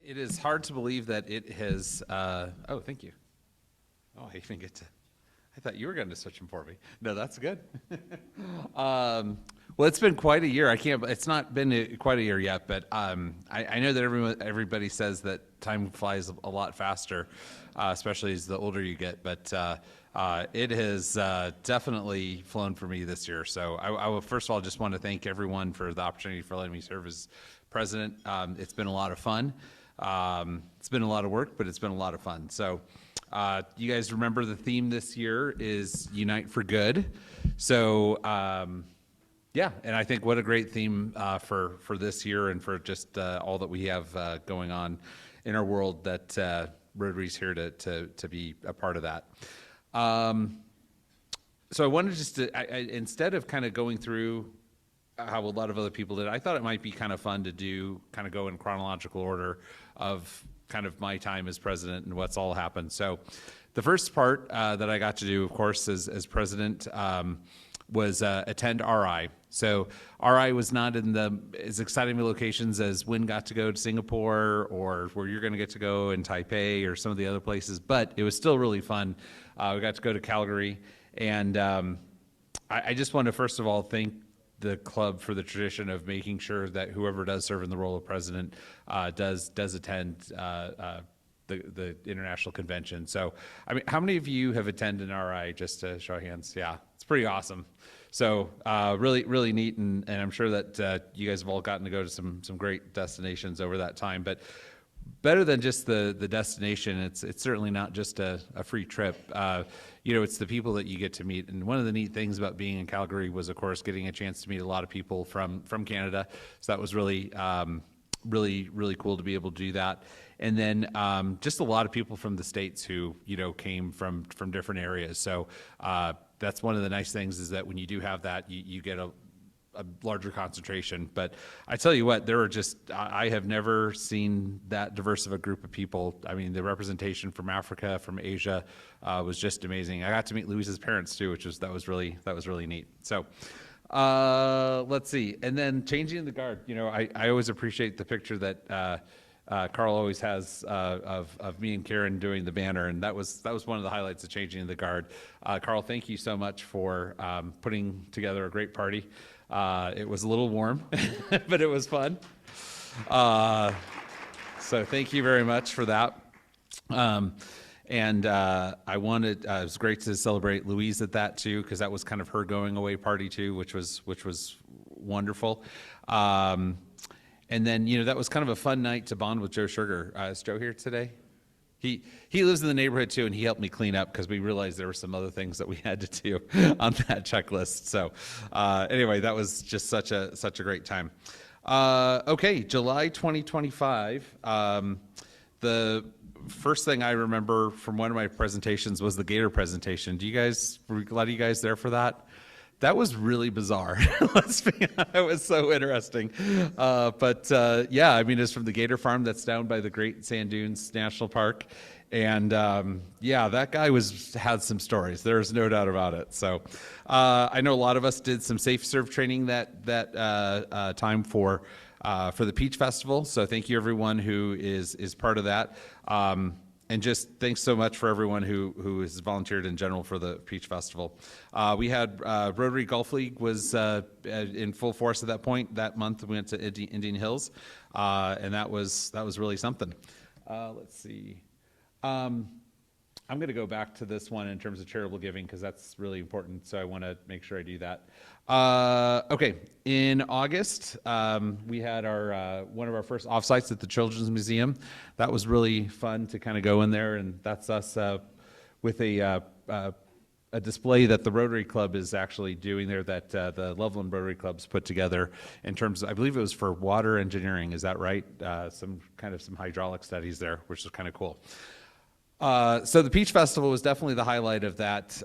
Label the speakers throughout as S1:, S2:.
S1: It is hard to believe that it has. Oh, thank you. Oh, I even get to. I thought you were going to switch them for me. No, that's good. Well, it's been quite a year. I can't. It's not been quite a year yet, but I know that everybody says that time flies a lot faster, especially as the older you get. But it has definitely flown for me this year. So I will first of all just want to thank everyone for the opportunity for letting me serve as president. It's been a lot of fun. It's been a lot of work, but it's been a lot of fun. So you guys remember the theme this year is Unite for Good. So yeah, and I think what a great theme for this year and for just all that we have going on in our world that Rotary's here to be a part of that. So I wanted just to, instead of kind of going through how a lot of other people did, I thought it might be kind of fun to do, kind of go in chronological order of kind of my time as president and what's all happened. So the first part that I got to do, of course, as president was attend RI. So RI was not in as exciting locations as Wynn got to go to Singapore or where you're going to get to go in Taipei or some of the other places, but it was still really fun. We got to go to Calgary, and I just want to first of all thank the club for the tradition of making sure that whoever does serve in the role of president does attend the international convention. So, I mean, how many of you have attended an RI? Just to show of hands. Yeah, it's pretty awesome. So, really neat, and I'm sure that you guys have all gotten to go to some great destinations over that time. But better than just the destination, it's certainly not just a free trip. It's the people that you get to meet. And one of the neat things about being in Calgary was, of course, getting a chance to meet a lot of people from Canada. So that was really cool to be able to do that. And then just a lot of people from the States who, came from different areas. So that's one of the nice things is that when you do have that, you get a larger concentration. But I tell you what, I have never seen that diverse of a group of people. I mean, the representation from Africa, from Asia was just amazing. I got to meet Louise's parents too, that was really neat. So let's see. And then changing the guard, I always appreciate the picture that Carl always has of me and Karen doing the banner, and that was one of the highlights of changing the guard. Carl, thank you so much for putting together a great party. It was a little warm, but it was fun. So thank you very much for that. And I wanted, it was great to celebrate Louise at that too, because that was kind of her going away party too, which was wonderful. And then, that was kind of a fun night to bond with Joe Sugar. Is Joe here today? He lives in the neighborhood too, and he helped me clean up because we realized there were some other things that we had to do on that checklist. So anyway, that was just such a great time. Okay, July 2025. The first thing I remember from one of my presentations was the Gator presentation. Were a lot of you guys there for that? That was really bizarre. Let's be honest. It was so interesting. But yeah, I mean, it's from the Gator Farm that's down by the Great Sand Dunes National Park. And yeah, that guy had some stories. There's no doubt about it. So I know a lot of us did some safe serve training that time for the Peach Festival. So thank you everyone who is part of that. And just thanks so much for everyone who has volunteered in general for the Peach Festival. We had Rotary Golf League was in full force at that point. That month we went to Indian Hills, and that was really something. Let's see. I'm going to go back to this one in terms of charitable giving because that's really important. So I want to make sure I do that. Okay, in August, we had our one of our first offsites at the Children's Museum. That was really fun to kind of go in there, and that's us with a display that the Rotary Club is actually doing there that the Loveland Rotary Club's put together in terms of, I believe it was for water engineering. Is that right? Some hydraulic studies there, which is kind of cool. So the Peach Festival was definitely the highlight of that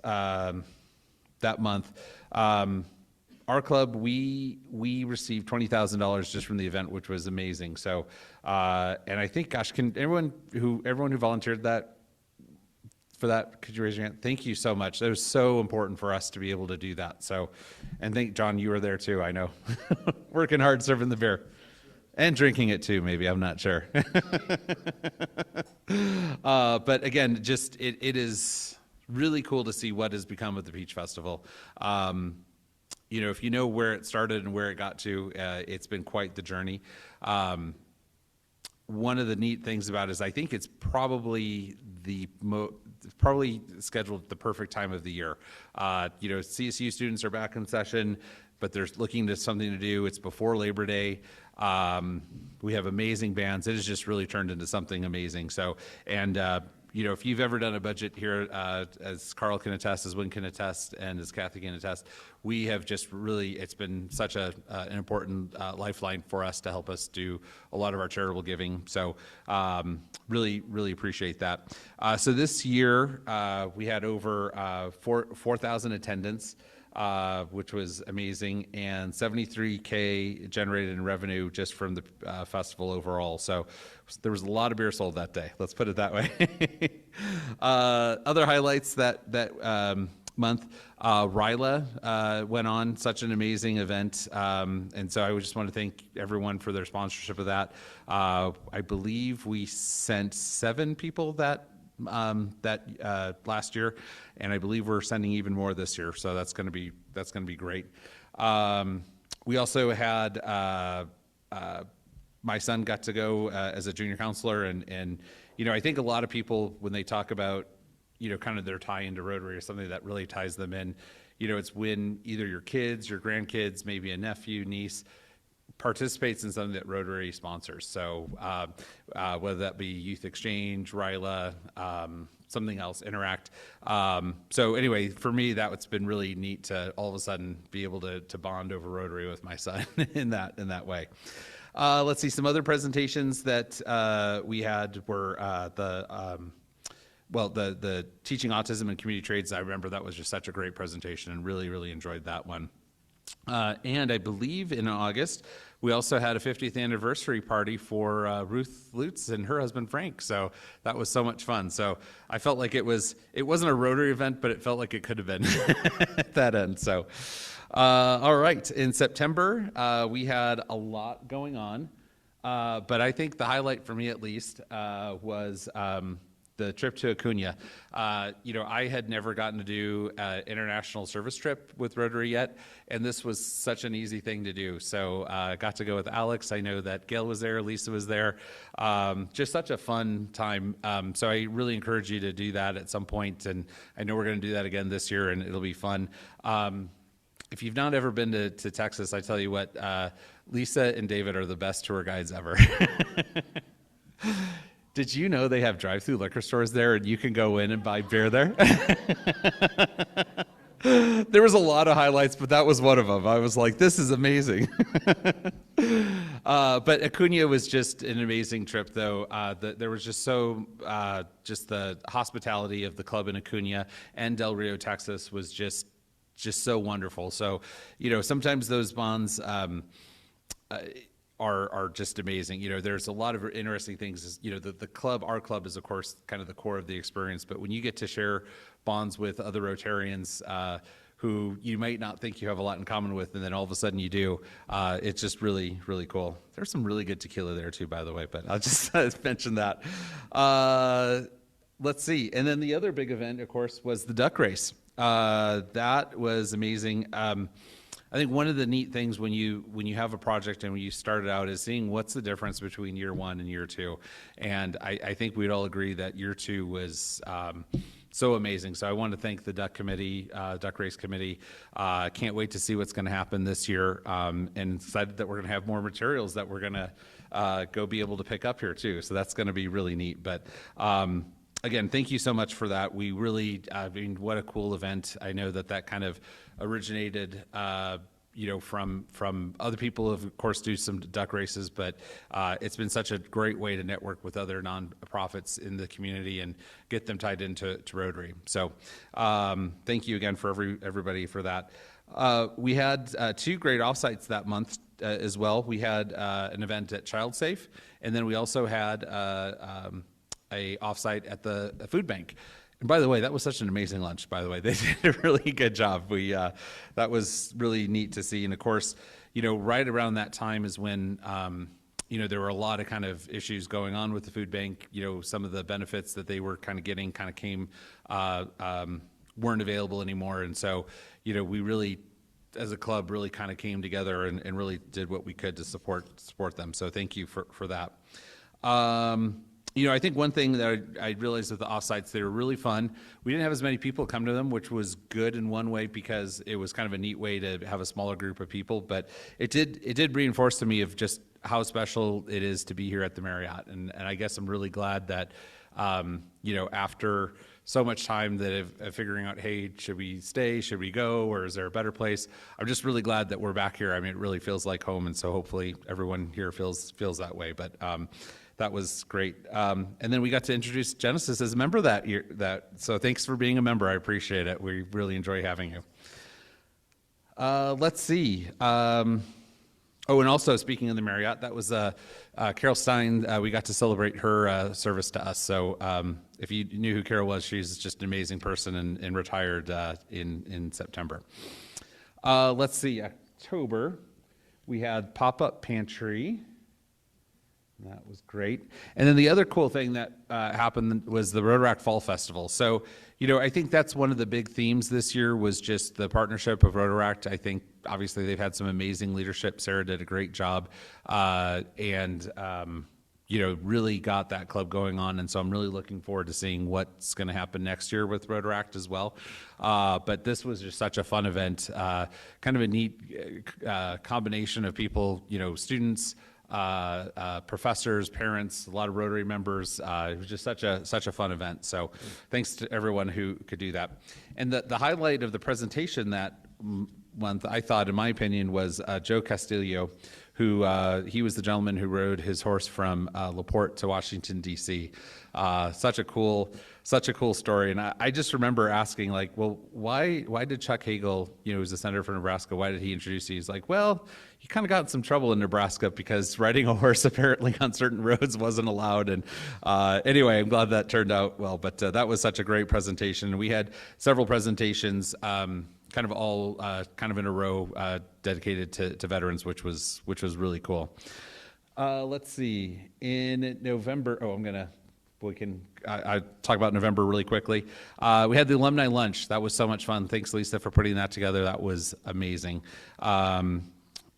S1: month. Our club, we received $20,000 just from the event, which was amazing. So, and I think, gosh, can everyone who volunteered for that, could you raise your hand? Thank you so much. That was so important for us to be able to do that. So, and John, you were there too, I know, working hard serving the beer. And drinking it too, maybe, I'm not sure. But again, just it is really cool to see what has become of the Peach Festival. If you know where it started and where it got to, it's been quite the journey. One of the neat things about it is I think it's probably probably scheduled at the perfect time of the year. CSU students are back in session, but they're looking to something to do. It's before Labor Day. We have amazing bands. It has just really turned into something amazing. So, and if you've ever done a budget here, as Carl can attest, as Wynn can attest, and as Kathy can attest, we have just really, it's been such an important lifeline for us to help us do a lot of our charitable giving. So really, really appreciate that. So this year, we had over 4,000 attendance, which was amazing, and $73K generated in revenue just from the festival overall. So there was a lot of beer sold that day. Let's put it that way. Other highlights that month, RILA went on, such an amazing event, and so I would just want to thank everyone for their sponsorship of that. I believe we sent 7 people that last year, and I believe we're sending even more this year. So that's going to be great. We also had my son got to go as a junior counselor, and I think a lot of people, when they talk about kind of their tie into Rotary or something that really ties them in, it's when either your kids, your grandkids, maybe a nephew, niece participates in something that Rotary sponsors. So whether that be Youth Exchange, RILA, something else, Interact. So anyway, for me, that's been really neat to all of a sudden be able to bond over Rotary with my son in that way. Let's see, some other presentations that we had were the Teaching Autism and Community Trades. I remember that was just such a great presentation and really, really enjoyed that one. And I believe in August, we also had a 50th anniversary party for Ruth Lutz and her husband Frank. So that was so much fun. So I felt like it wasn't a Rotary event, but it felt like it could have been at that end. So, all right. In September, we had a lot going on. But I think the highlight for me, at least, was the trip to Acuna. I had never gotten to do an international service trip with Rotary yet, and this was such an easy thing to do. So I got to go with Alex. I know that Gail was there, Lisa was there. Just such a fun time. So I really encourage you to do that at some point, and I know we're going to do that again this year, and it'll be fun. If you've not ever been to Texas, I tell you what, Lisa and David are the best tour guides ever. Did you know they have drive-through liquor stores there and you can go in and buy beer there? There was a lot of highlights, but that was one of them. I was like, this is amazing. But Acuna was just an amazing trip, though. There was just just the hospitality of the club in Acuna and Del Rio, Texas was just so wonderful. So, sometimes those bonds are just amazing. There's a lot of interesting things. Our club is, of course, kind of the core of the experience, but when you get to share bonds with other Rotarians who you might not think you have a lot in common with, and then all of a sudden you do, it's just really, really cool. There's some really good tequila there too, by the way, but I'll just mention that. Let's see. And then the other big event, of course, was the duck race. That was amazing. I think one of the neat things when you have a project and when you start it out is seeing what's the difference between year 1 and year 2. And I think we'd all agree that year 2 was so amazing. So I want to thank the duck race committee. Can't wait to see what's going to happen this year, and excited that we're going to have more materials that we're going to go be able to pick up here too. So that's going to be really neat. But again, thank you so much for that. We really, what a cool event. I know that kind of originated, from other people who, of course, do some duck races, but it's been such a great way to network with other nonprofits in the community and get them tied into Rotary. So thank you again for everybody for that. We had 2 great offsites that month as well. We had an event at Child Safe, and then we also had a offsite at the food bank. And by the way, that was such an amazing lunch, by the way. They did a really good job. That was really neat to see. And of course, right around that time is when there were a lot of kind of issues going on with the food bank. Some of the benefits that they were kind of getting kind of came, weren't available anymore. And so, we really, as a club, really kind of came together and really did what we could to support them. So thank you for that. I think one thing that I realized with the offsites, they were really fun. We didn't have as many people come to them, which was good in one way because it was kind of a neat way to have a smaller group of people. But it did reinforce to me of just how special it is to be here at the Marriott. And I guess I'm really glad that, after so much time that of figuring out, hey, should we stay, should we go, or is there a better place? I'm just really glad that we're back here. I mean, it really feels like home, and so hopefully everyone here feels that way. But that was great. And then we got to introduce Genesis as a member that year. So thanks for being a member. I appreciate it. We really enjoy having you. Let's see. And also speaking of the Marriott, that was Carol Stein. We got to celebrate her service to us. So if you knew who Carol was, she's just an amazing person and retired in September. Let's see. October, we had pop-up pantry. That was great. And then the other cool thing that happened was the Rotaract Fall Festival. So, I think that's one of the big themes this year was just the partnership of Rotaract. I think, obviously, they've had some amazing leadership. Sarah did a great job and really got that club going on. And so I'm really looking forward to seeing what's going to happen next year with Rotaract as well. But this was just such a fun event, kind of a neat combination of people, students, professors, parents, a lot of Rotary members. It was just such a fun event. So thanks to everyone who could do that. And the highlight of the presentation that month, I thought, in my opinion, was Joe Castillo, who he was the gentleman who rode his horse from LaPorte to Washington, D.C. Such a cool story. And I just remember asking, like, well, why did Chuck Hagel, who's the senator for Nebraska, why did he introduce you? He's like, well, he kind of got in some trouble in Nebraska because riding a horse apparently on certain roads wasn't allowed. And anyway, I'm glad that turned out well. But that was such a great presentation. We had several presentations, kind of all kind of in a row, dedicated to veterans, which was really cool. Let's see. In November, we can talk about November really quickly. We had the alumni lunch. That was so much fun. Thanks, Lisa, for putting that together. That was amazing.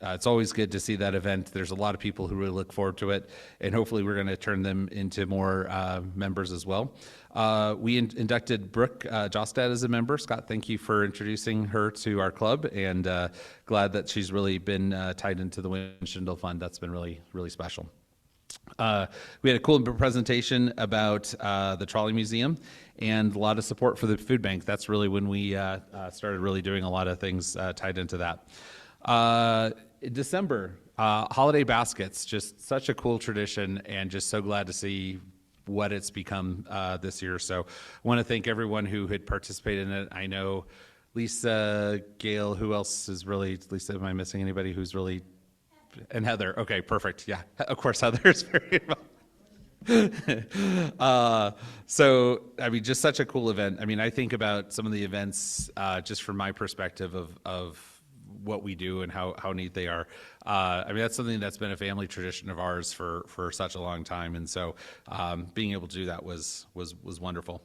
S1: It's always good to see that event. There's a lot of people who really look forward to it, and hopefully we're going to turn them into more members as well. We inducted Brooke Jostad as a member. Scott, thank you for introducing her to our club, and glad that she's really been tied into the Winchindle Fund. That's been really, really special. We had a cool presentation about the Trolley Museum and a lot of support for the food bank. That's really when we started really doing a lot of things tied into that. In December, holiday baskets, just such a cool tradition, and just so glad to see what it's become this year. So I want to thank everyone who had participated in it. I know Lisa, Gail, who else is really, Lisa, am I missing anybody who's really, and Heather. Okay, perfect. Yeah, of course, Heather's very involved. So, I mean, just such a cool event. I mean, I think about some of the events just from my perspective of what we do and how neat they are. I mean, that's something that's been a family tradition of ours for such a long time. And so being able to do that was wonderful.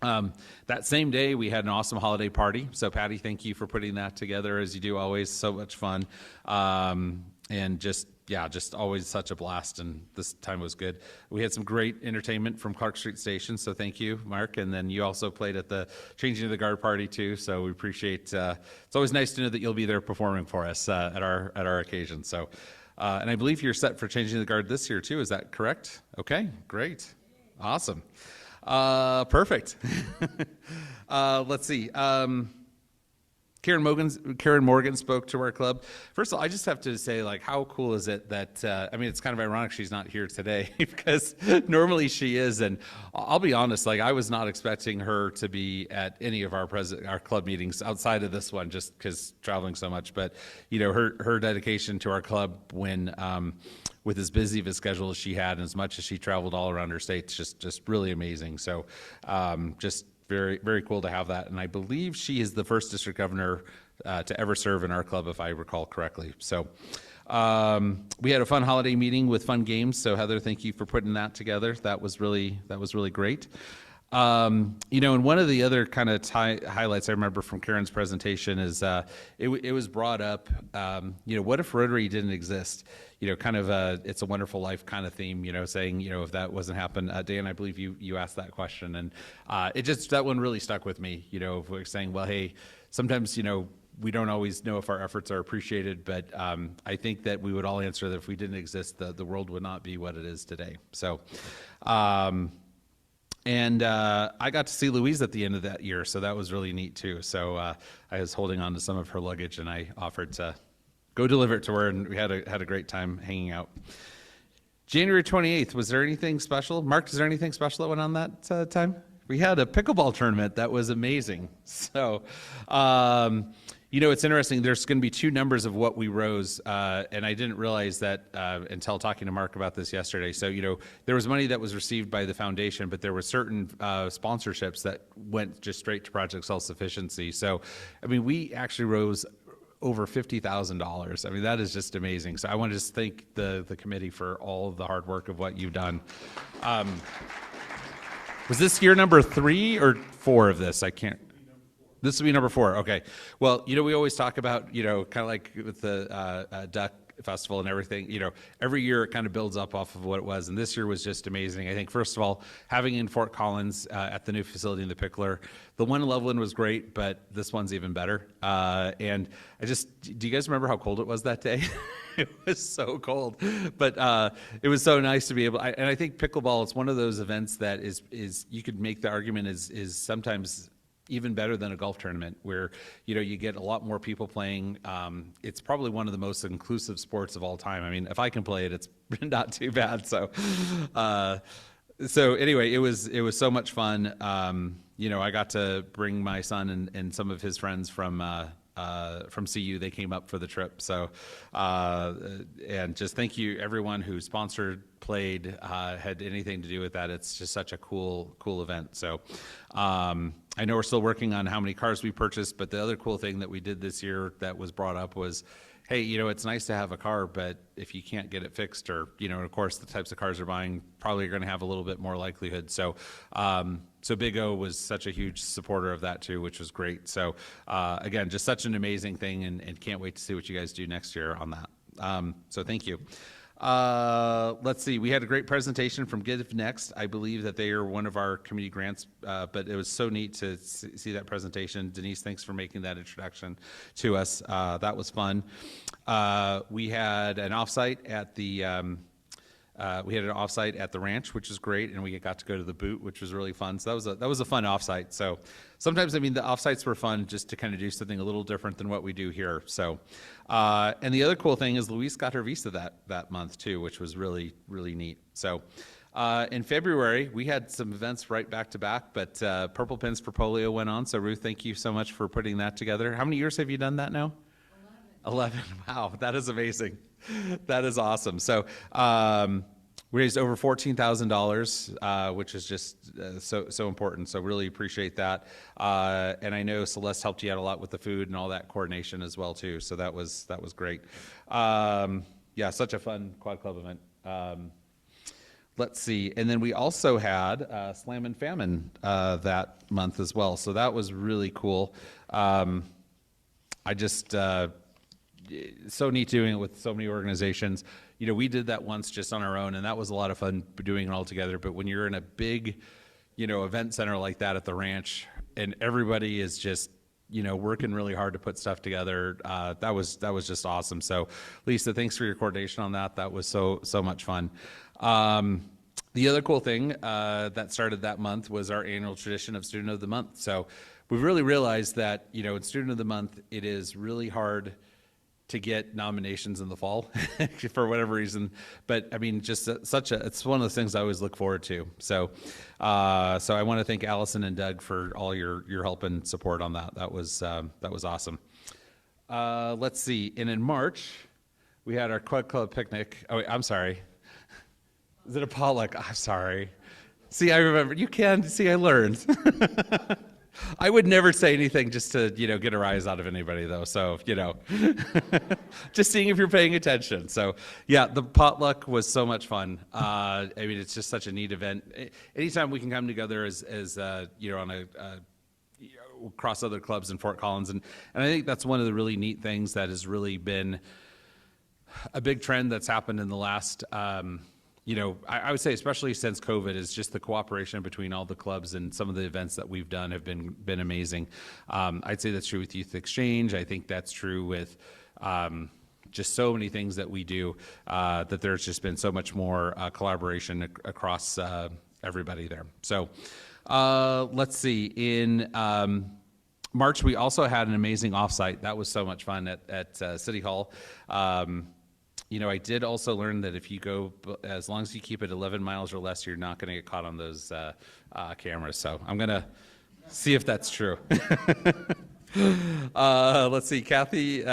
S1: That same day, we had an awesome holiday party. So Patty, thank you for putting that together, as you do always. So much fun. And just always such a blast, and this time was good. We had some great entertainment from Clark Street Station, so thank you, Mark. And then you also played at the Changing of the Guard party too, so we appreciate. It's always nice to know that you'll be there performing for us at our occasion. So, and I believe you're set for Changing the Guard this year too. Is that correct? Okay, great, awesome, perfect. Let's see. Karen Morgan spoke to our club. First of all, I just have to say, like, how cool is it that, I mean, it's kind of ironic she's not here today because normally she is. And I'll be honest, like, I was not expecting her to be at any of our club meetings outside of this one, just because traveling so much. But, her dedication to our club when, with as busy of a schedule as she had and as much as she traveled all around her state, just really amazing. So just very, very cool to have that. And I believe she is the first district governor to ever serve in our club, if I recall correctly. So We had a fun holiday meeting with fun games. So Heather, thank you for putting that together. That was really great. And one of the other kind of highlights I remember from Karen's presentation is it was brought up, what if Rotary didn't exist? Kind of It's a Wonderful Life kind of theme, saying, if that wasn't happen. Dan, I believe you asked that question, and that one really stuck with me, if we're saying, well, hey, sometimes, we don't always know if our efforts are appreciated, but I think that we would all answer that if we didn't exist, the world would not be what it is today. So, and I got to see Louise at the end of that year, so that was really neat too. So I was holding on to some of her luggage, and I offered to go deliver it to her, and we had a great time hanging out. January 28th, was there anything special? Mark, is there anything special that went on that time? We had a pickleball tournament that was amazing. So, it's interesting. There's going to be two numbers of what we rose, and I didn't realize that until talking to Mark about this yesterday. So, there was money that was received by the foundation, but there were certain sponsorships that went just straight to Project Self-Sufficiency. So, we actually rose over $50,000. That is just amazing. So I want to just thank the committee for all of the hard work of what you've done. Was this year number 3 or 4 of this? I can't. This will be number 4. Okay. Well, we always talk about, kind of like with the duck festival and everything, every year it kind of builds up off of what it was. And this year was just amazing. I think, first of all, having in Fort Collins at the new facility in the Pickler, the one in Loveland was great, but this one's even better. And do you guys remember how cold it was that day? It was so cold, but it was so nice to be able. And I think pickleball is one of those events that is you could make the argument is sometimes even better than a golf tournament, where you get a lot more people playing. It's probably one of the most inclusive sports of all time. If I can play it, it's not too bad. So anyway, it was so much fun. I got to bring my son and some of his friends from CU. They came up for the trip. So, and just thank you everyone who sponsored, played, had anything to do with that. It's just such a cool event. So, I know we're still working on how many cars we purchased, but the other cool thing that we did this year that was brought up was, hey, it's nice to have a car, but if you can't get it fixed, or, of course, the types of cars you're buying probably are going to have a little bit more likelihood. So, Big O was such a huge supporter of that too, which was great. So, again, just such an amazing thing, and can't wait to see what you guys do next year on that. So thank you. Let's see. We had a great presentation from Give Next. I believe that they are one of our community grants, but it was so neat to see that presentation. Denise, thanks for making that introduction to us. That was fun. We had an offsite at the ranch, which is great, and we got to go to the boot, which was really fun. So that was a fun offsite. So sometimes, the offsites were fun just to kind of do something a little different than what we do here. So, and the other cool thing is Louise got her visa that month too, which was really, really neat. So, in February, we had some events right back to back, but Purple Pins for Polio went on. So Ruth, thank you so much for putting that together. How many years have you done that now? 11. Wow, that is amazing. That is awesome. So we raised over $14,000, which is just so important. So really appreciate that. And I know Celeste helped you out a lot with the food and all that coordination as well too. So that was great. Such a fun Quad Club event. Let's see. And then we also had Slam and Famine that month as well. So that was really cool. So neat doing it with so many organizations. We did that once just on our own, and that was a lot of fun doing it all together. But when you're in a big, event center like that at the ranch, and everybody is just, working really hard to put stuff together, that was just awesome. So, Lisa, thanks for your coordination on that. That was so much fun. The other cool thing that started that month was our annual tradition of Student of the Month. So we really realized that, in Student of the Month, it is really hard to get nominations in the fall for whatever reason. But just it's one of those things I always look forward to. So I want to thank Allison and Doug for all your help and support on that. That was awesome. Let's see. And in March, we had our Quad Club picnic. Oh, wait, I'm sorry. Is it a potluck? I'm sorry. See, I remember. You can see. I learned. I would never say anything just to, get a rise out of anybody though. So, just seeing if you're paying attention. So yeah, the potluck was so much fun. I mean, it's just such a neat event. Anytime we can come together as on across other clubs in Fort Collins. And I think that's one of the really neat things that has really been a big trend that's happened in the last, I would say especially since COVID, is just the cooperation between all the clubs, and some of the events that we've done have been amazing. I'd say that's true with Youth Exchange. I think that's true with just so many things that we do, that there's just been so much more collaboration across everybody there. So let's see. In March, we also had an amazing offsite. That was so much fun at City Hall. I did also learn that if you go, as long as you keep it 11 miles or less, you're not going to get caught on those cameras. So I'm going to see if that's true. Let's see. Kathy,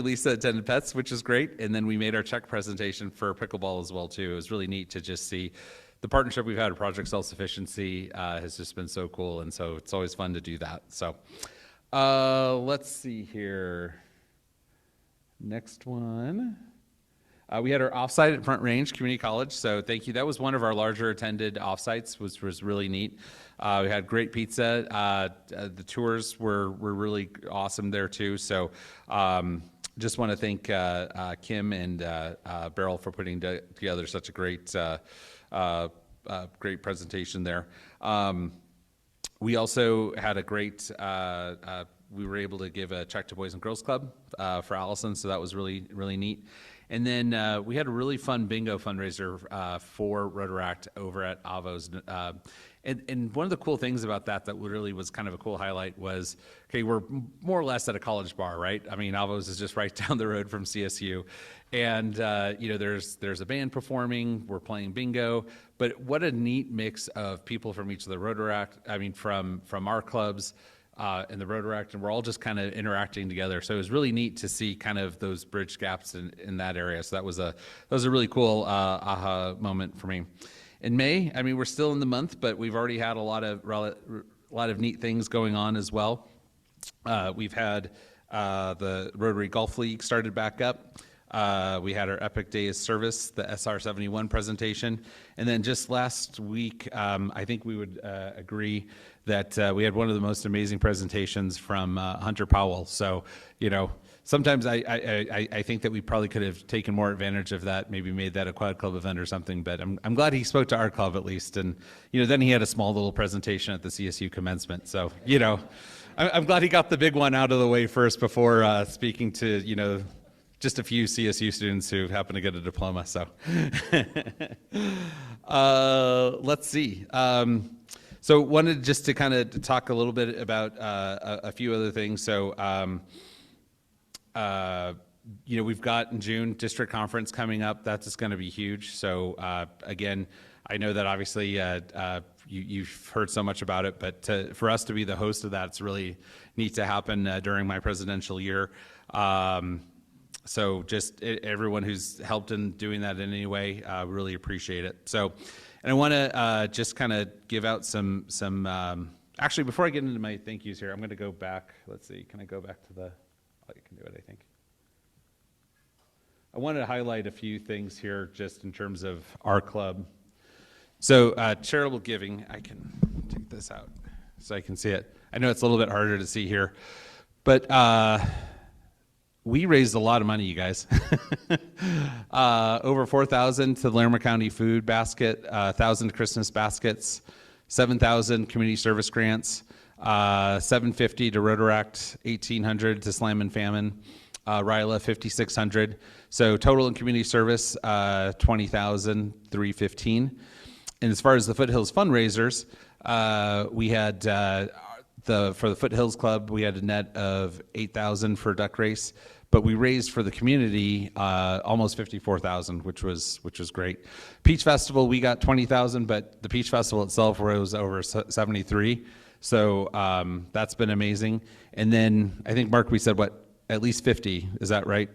S1: Lisa attended Pets, which is great. And then we made our check presentation for pickleball as well, too. It was really neat to just see the partnership we've had at Project Self-Sufficiency has just been so cool. And so it's always fun to do that. So let's see here. Next one. We had our offsite at Front Range Community College, so thank you. That was one of our larger attended offsites, which was really neat. We had great pizza. The tours were really awesome there too. So just want to thank Kim and Beryl for putting together such a great presentation there. We also had a great. We were able to give a check to Boys and Girls Club for Allison, so that was really neat. And then we had a really fun bingo fundraiser for Rotaract over at Avo's. And one of the cool things about that really was kind of a cool highlight was, okay, we're more or less at a college bar, right? I mean, Avo's is just right down the road from CSU. And, there's a band performing, we're playing bingo, but what a neat mix of people from each of the Rotaract, from our clubs, and the Rotaract, and we're all just kind of interacting together. So it was really neat to see kind of those bridge gaps in that area. So that was a really cool aha moment for me. In May, we're still in the month, but we've already had a lot of neat things going on as well. We've had the Rotary Golf League started back up. We had our Epic Days service, the SR71 presentation. And then just last week, I think we would agree that we had one of the most amazing presentations from Hunter Powell. So, sometimes I think that we probably could have taken more advantage of that, maybe made that a quad club event or something, but I'm glad he spoke to our club at least. And, then he had a small little presentation at the CSU commencement. So, I'm glad he got the big one out of the way first before speaking to, just a few CSU students who happen to get a diploma. So let's see. So wanted just to kind of talk a little bit about a few other things. So, we've got in June district conference coming up. That's just going to be huge. So again, I know that obviously you've heard so much about it, but for us to be the host of that, it's really neat to happen during my presidential year. So just everyone who's helped in doing that in any way, really appreciate it. So, and I want to just kind of give out some actually, before I get into my thank yous here, I'm going to go back. Let's see, can I go back to oh, you can do it, I think. I wanted to highlight a few things here just in terms of our club. So charitable giving, I can take this out so I can see it. I know it's a little bit harder to see here, but we raised a lot of money, you guys. Over $4,000 to the Larimer County Food Basket, 1,000 Christmas baskets, 7,000 community service grants, $750 to Rotaract, $1,800 to Slam and Famine, RILA $5,600. So total in community service, $20,315. And as far as the Foothills fundraisers, we had for the Foothills Club, we had a net of $8,000 for duck race, but we raised for the community almost $54,000, which was great. Peach Festival, we got $20,000, but the Peach Festival itself rose over $73,000. So that's been amazing. And then I think, Mark, we said at least 50. Is that right?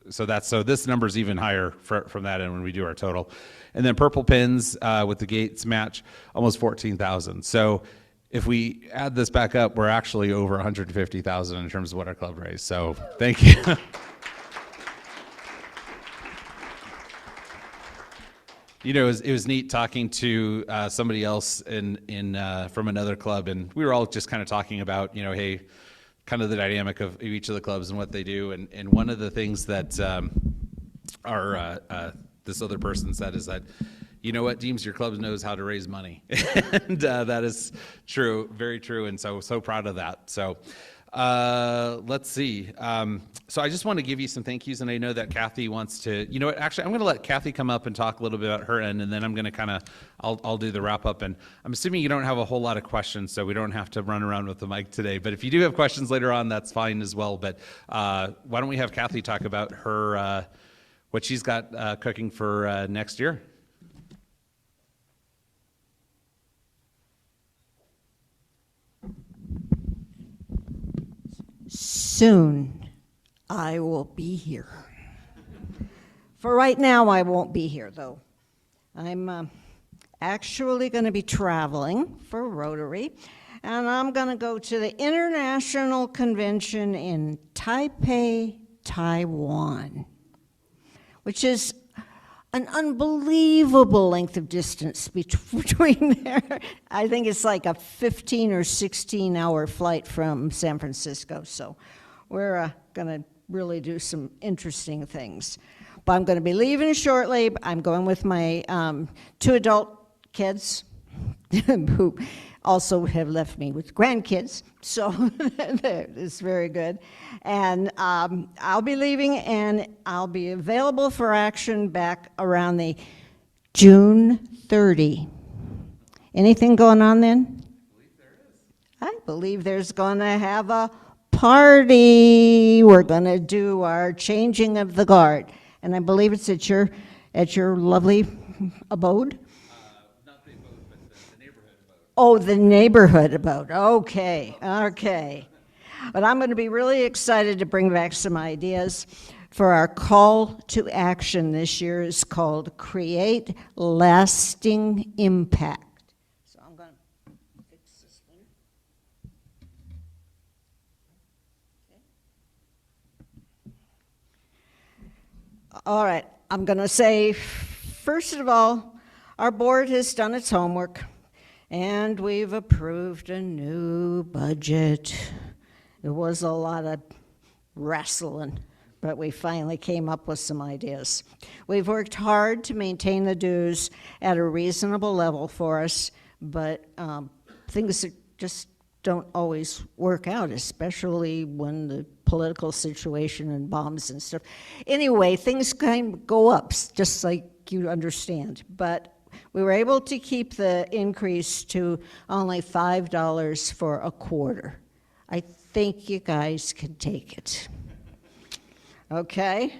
S1: So this number is even higher from that end when we do our total. And then Purple Pins with the Gates match, almost $14,000. So if we add this back up, we're actually over 150,000 in terms of what our club raised. So thank you. You know, it was neat talking to somebody else from another club, and we were all just kind of talking about, you know, hey, kind of the dynamic of each of the clubs and what they do. And one of the things that this other person said is that, you know what, Deems, your club knows how to raise money. And that is true, very true, and so proud of that. So let's see. So I just want to give you some thank yous, and I know that Kathy wants to, you know what, actually, I'm going to let Kathy come up and talk a little bit about her end, and then I'm going to kind of, I'll do the wrap up. And I'm assuming you don't have a whole lot of questions, so we don't have to run around with the mic today. But if you do have questions later on, that's fine as well. But why don't we have Kathy talk about her, what she's got cooking for next year?
S2: Soon, I will be here. For right now, I won't be here, though. I'm actually going to be traveling for Rotary, and I'm going to go to the International Convention in Taipei, Taiwan, which is an unbelievable length of distance between there. I think it's like a 15 or 16-hour flight from San Francisco, so we're going to really do some interesting things. But I'm going to be leaving shortly. I'm going with my 2 adult kids who also have left me with grandkids, so it's very good. And I'll be leaving, and I'll be available for action back around the June 30. Anything going on then? I believe there's going to have a party. We're going to do our changing of the guard, and I believe it's at your lovely abode.
S1: Not the abode, but the neighborhood abode.
S2: Oh, the neighborhood abode. Okay. But I'm going to be really excited to bring back some ideas for our call to action this year. Is called Create Lasting Impact. So I'm going to fix this one. Okay. All right. I'm going to say, first of all, our board has done its homework, and we've approved a new budget. It was a lot of wrestling, but we finally came up with some ideas. We've worked hard to maintain the dues at a reasonable level for us, but things just don't always work out, especially when the political situation and bombs and stuff. Anyway, things kind of go up, just like you understand. But we were able to keep the increase to only $5 for a quarter. I think you guys can take it. Okay?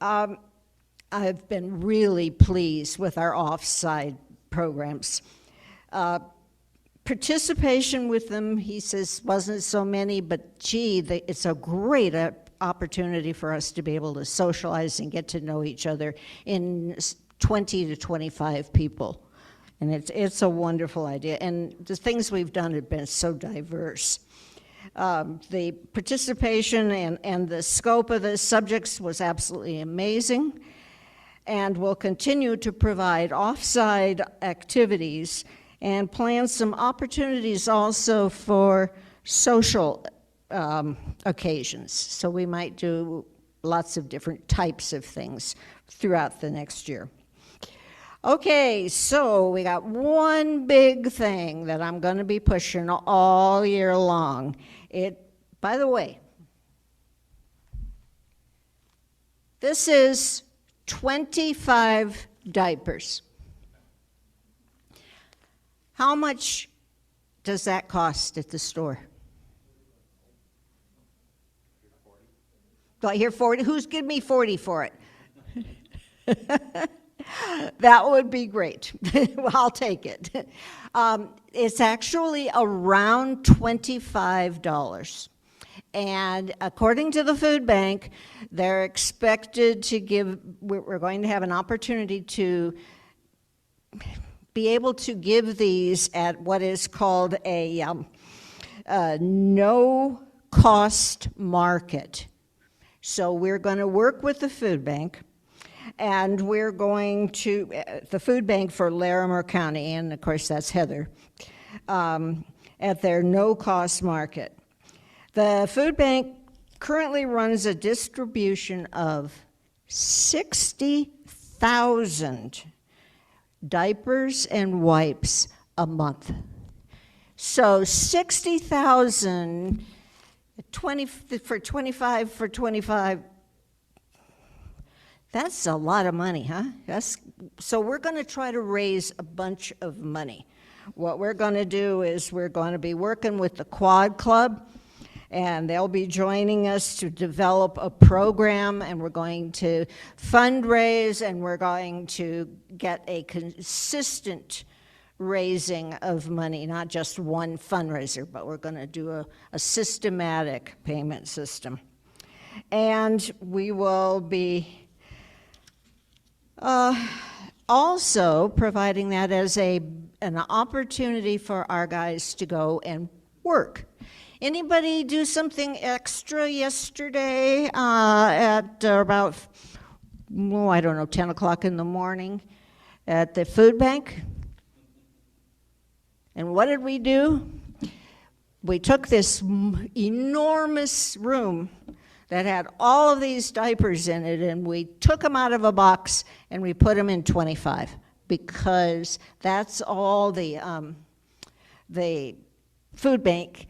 S2: I've been really pleased with our offside programs. Participation with them, he says, wasn't so many, but gee, it's a great opportunity for us to be able to socialize and get to know each other in 20 to 25 people. And it's a wonderful idea. And the things we've done have been so diverse. The participation and the scope of the subjects was absolutely amazing. And we'll continue to provide off-site activities and plan some opportunities also for social occasions. So we might do lots of different types of things throughout the next year. Okay, so we got one big thing that I'm going to be pushing all year long. By the way, this is 25 diapers. How much does that cost at the store? Do I hear 40? Who's giving me 40 for it? That would be great. Well, I'll take it. It's actually around $25. And according to the food bank, they're expected to we're going to have an opportunity to be able to give these at what is called a no-cost market. So we're going to work with the food bank, and we're going to, the food bank for Larimer County, and of course that's Heather, at their no-cost market. The food bank currently runs a distribution of 60,000 diapers and wipes a month. So 60,000, 20 for 25, that's a lot of money, huh? So we're going to try to raise a bunch of money. What we're going to do is we're going to be working with the Quad Club, and they'll be joining us to develop a program, and we're going to fundraise, and we're going to get a consistent raising of money, not just one fundraiser, but we're going to do a systematic payment system. And we will be also providing that as an opportunity for our guys to go and work. Anybody do something extra yesterday at about, I don't know, 10 o'clock in the morning at the food bank? And what did we do? We took this enormous room that had all of these diapers in it, and we took them out of a box and we put them in 25, because that's all the food bank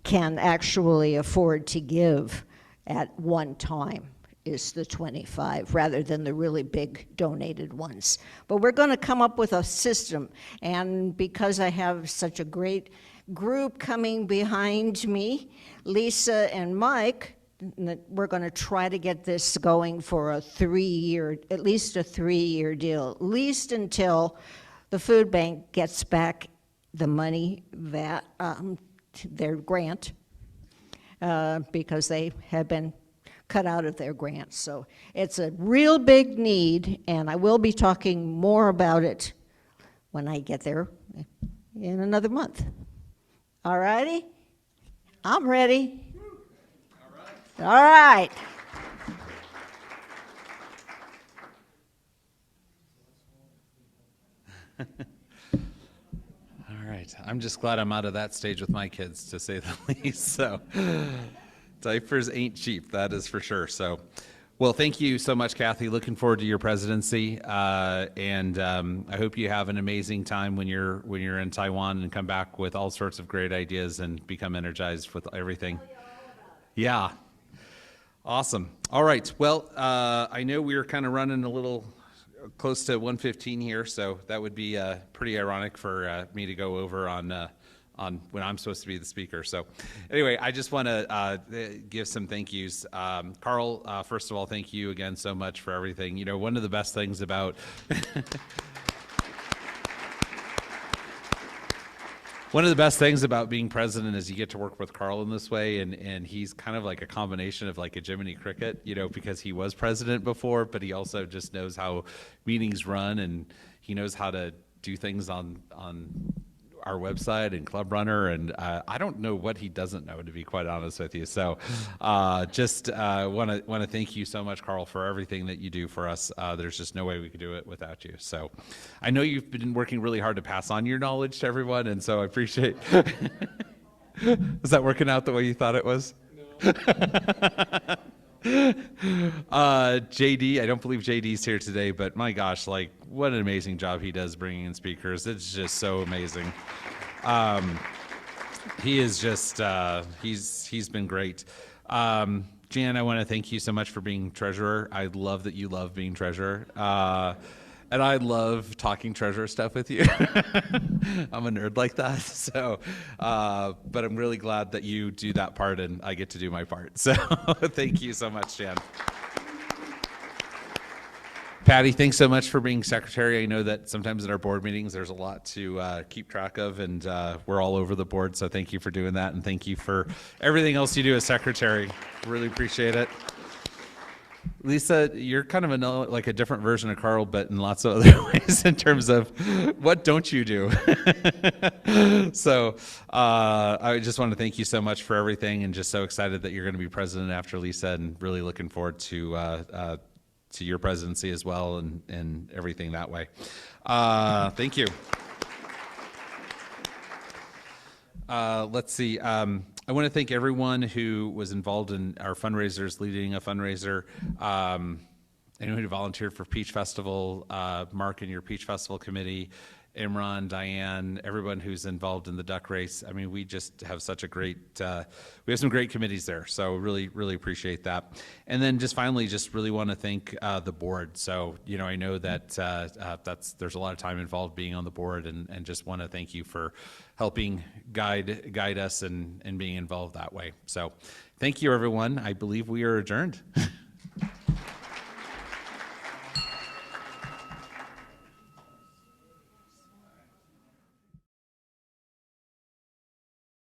S2: can actually afford to give at one time, is the 25, rather than the really big donated ones. But we're going to come up with a system, and because I have such a great group coming behind me, Lisa and Mike, we're going to try to get this going for at least a 3-year deal, at least until the food bank gets back the money that their grant, because they have been cut out of their grants. So it's a real big need, and I will be talking more about it when I get there in another month. All righty? I'm ready. All right.
S1: All right. I'm just glad I'm out of that stage with my kids, to say the least. So diapers ain't cheap, that is for sure. So, well, thank you so much, Kathy. Looking forward to your presidency, and I hope you have an amazing time when you're in Taiwan, and come back with all sorts of great ideas and become energized with everything. Yeah. Awesome. All right. Well, I know we were kind of running a little close to 1:15 here, so that would be pretty ironic for me to go over on when I'm supposed to be the speaker. So anyway, I just want to give some thank yous. Carl, first of all, thank you again so much for everything. You know, one of the best things about one of the best things about being president is you get to work with Carl in this way, and he's kind of like a combination of like a Jiminy Cricket, you know, because he was president before, but he also just knows how meetings run, and he knows how to do things on our website and Club Runner, and I don't know what he doesn't know, to be quite honest with you. So just want to thank you so much, Carl, for everything that you do for us. There's just no way we could do it without you. So I know you've been working really hard to pass on your knowledge to everyone, and so I appreciate Is that working out the way you thought it was? No. JD, I don't believe JD's here today, but my gosh, like, what an amazing job he does bringing in speakers. It's just so amazing. He is just, he's been great. Jan, I want to thank you so much for being treasurer. I love that you love being treasurer. And I love talking treasurer stuff with you. I'm a nerd like that. So, but I'm really glad that you do that part and I get to do my part. So thank you so much, Jan. Patty, thanks so much for being secretary. I know that sometimes in our board meetings, there's a lot to keep track of, and we're all over the board. So thank you for doing that. And thank you for everything else you do as secretary. Really appreciate it. Lisa, you're kind of like a different version of Carl, but in lots of other ways in terms of what don't you do. So I just want to thank you so much for everything, and just so excited that you're going to be president after Lisa, and really looking forward to your presidency as well, and everything that way. Thank you. Let's see. I want to thank everyone who was involved in our fundraisers, leading a fundraiser. Anyone who volunteered for Peach Festival, Mark and your Peach Festival committee, Imran, Diane, everyone who's involved in the duck race. I mean, we just have such a great, we have some great committees there. So really, really appreciate that. And then just finally, just really want to thank the board. So, I know that there's a lot of time involved being on the board, and just want to thank you for helping guide us and being involved that way. So thank you, everyone. I believe we are adjourned.